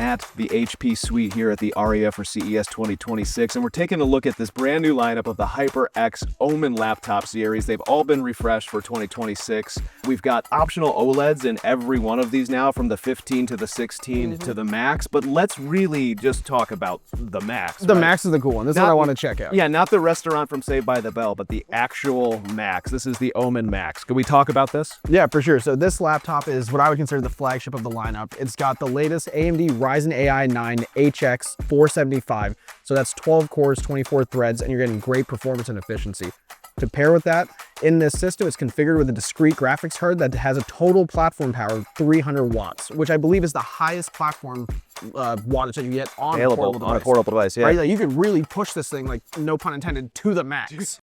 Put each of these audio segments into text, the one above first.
at the HP suite here at the REF for CES 2026, and we're taking a look at this brand new lineup of the HyperX OMEN laptop series. They've all been refreshed for 2026. We've got optional OLEDs in every one of these now, from the 15 to the 16 to the Max, but let's really just talk about the Max. The Max is the cool one. This is what I want to check out. Yeah, not the restaurant from Saved by the Bell, but the actual Max. This is the OMEN MAX. Can we talk about this? Yeah, for sure. So this laptop is what I would consider the flagship of the lineup. It's got the latest AMD Ryzen AI 9 HX 475. So that's 12 cores, 24 threads, and you're getting great performance and efficiency. To pair with that, in this system, it's configured with a discrete graphics card that has a total platform power of 300 watts, which I believe is the highest platform wattage that you get on a portable device. Yeah. Right? Like, you could really push this thing, like, no pun intended, to the max.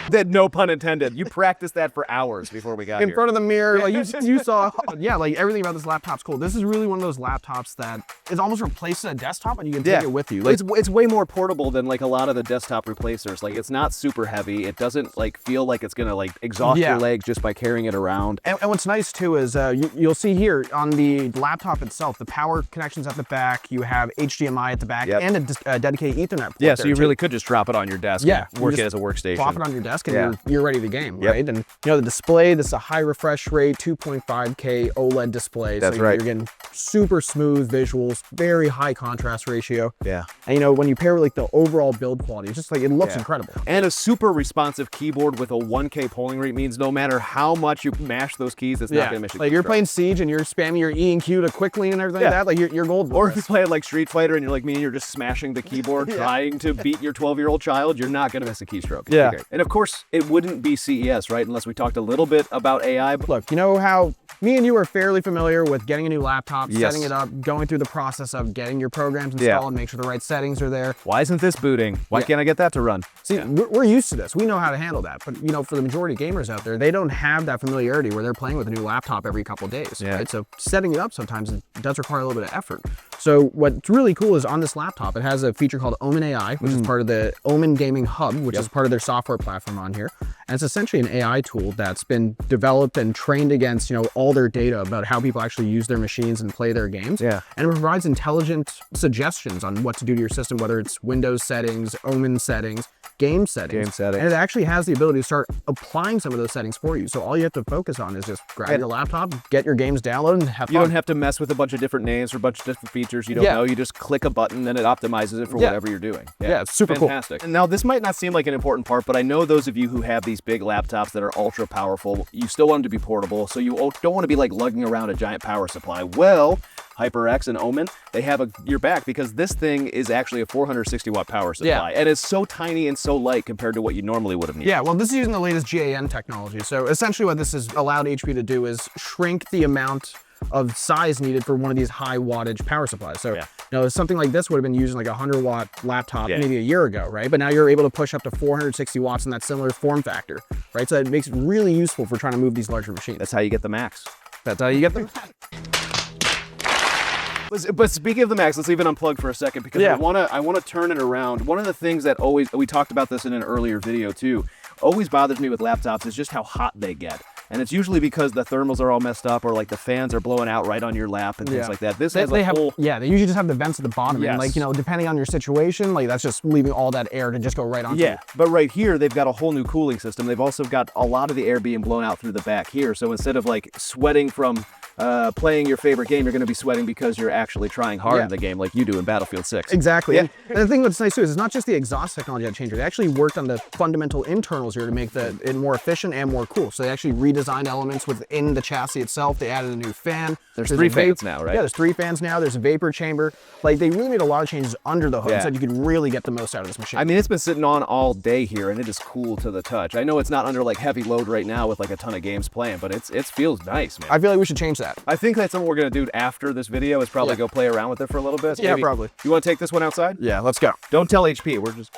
That no pun intended. You practiced that for hours before we got here. In front of the mirror, like you saw, yeah, like everything about this laptop's cool. This is really one of those laptops that is almost replacing a desktop and you can take it with you. Like, it's way more portable than like a lot of the desktop replacers. Like, it's not super heavy. It doesn't like feel like it's gonna like exhaust your legs just by carrying it around. And what's nice too is you'll see here on the laptop itself, the power connections at the back, you have HDMI at the back and a dedicated Ethernet port. Yeah, so you really could just drop it on your desk and work it as a workstation. Plop it on your desk and you're ready to game, right? And you know, the display, this is a high refresh rate, 2.5K OLED display. That's so right. You're getting super smooth visuals, very high contrast ratio. Yeah. And you know, when you pair with like the overall build quality, it's just like, it looks incredible. And a super responsive keyboard with a 1K polling rate means no matter how much you mash those keys, it's not gonna miss you. Like, you're playing Siege and you're spamming your E and Q to quick lean and everything like that, like you're golden. Or if you play like Street Fighter and you're like me and you're just smashing the keyboard trying to beat your 12-year-old child, you're not gonna miss a keystroke. Yeah. And of course, it wouldn't be CES, right? Unless we talked a little bit about AI. Look, you know how me and you are fairly familiar with getting a new laptop, setting it up, going through the process of getting your programs installed, make sure the right settings are there. Why isn't this booting? Why can't I get that to run? See, we're used to this. We know how to handle that. But, you know, for the majority of gamers out there, they don't have that familiarity where they're playing with a new laptop every couple of days, right? So setting it up sometimes it does require a little bit of effort. So what's really cool is on this laptop, it has a feature called OMEN AI, which is part of the OMEN Gaming Hub, which is part of their software platform on here. And it's essentially an AI tool that's been developed and trained against, you know, all their data about how people actually use their machines and play their games. And it provides intelligent suggestions on what to do to your system, whether it's Windows settings, OMEN settings, game settings. And it actually has the ability to start applying some of those settings for you. So all you have to focus on is just grab your laptop, get your games downloaded, and have fun. You don't have to mess with a bunch of different names for a bunch of different features you don't know. You just click a button and it optimizes it for whatever you're doing. It's super fantastic. cool. And now this might not seem like an important part, but I know those of you who have these big laptops that are ultra powerful, you still want them to be portable, so you don't want to be like lugging around a giant power supply. Well, HyperX and OMEN, they have your back, because this thing is actually a 460 watt power supply, and it's so tiny and so light compared to what you normally would have needed. Yeah, well, this is using the latest GaN technology. So essentially what this has allowed HP to do is shrink the amount of size needed for one of these high wattage power supplies. So, you know, something like this would have been using like a 100-watt laptop maybe a year ago, right? But now you're able to push up to 460 watts in that similar form factor, right? So it makes it really useful for trying to move these larger machines. That's how you get the Max. That's how you get the But speaking of the Max, let's leave it unplugged for a second, because I want to turn it around. One of the things that we talked about this in an earlier video too, always bothers me with laptops is just how hot they get. And it's usually because the thermals are all messed up, or like the fans are blowing out right on your lap and things like that. This has a whole... Yeah, they usually just have the vents at the bottom. And like, you know, depending on your situation, like that's just leaving all that air to just go right onto you. But right here, they've got a whole new cooling system. They've also got a lot of the air being blown out through the back here. So instead of like sweating from playing your favorite game, you're going to be sweating because you're actually trying hard in the game, like you do in Battlefield 6. Exactly. And the thing that's nice too is it's not just the exhaust technology that changed. They actually worked on the fundamental internals here to make it more efficient and more cool. So they actually redesigned elements within the chassis itself. They added a new fan. There's 3 fans now, right? Yeah, there's 3 fans now. There's a vapor chamber. Like, they really made a lot of changes under the hood so you could really get the most out of this machine. I mean, it's been sitting on all day here, and it is cool to the touch. I know it's not under like heavy load right now with like a ton of games playing, but it feels nice, man. I feel like we should change that. I think that's something we're gonna do after this video, is probably go play around with it for a little bit. Yeah, probably. You want to take this one outside? Yeah, let's go. Don't tell HP. We're just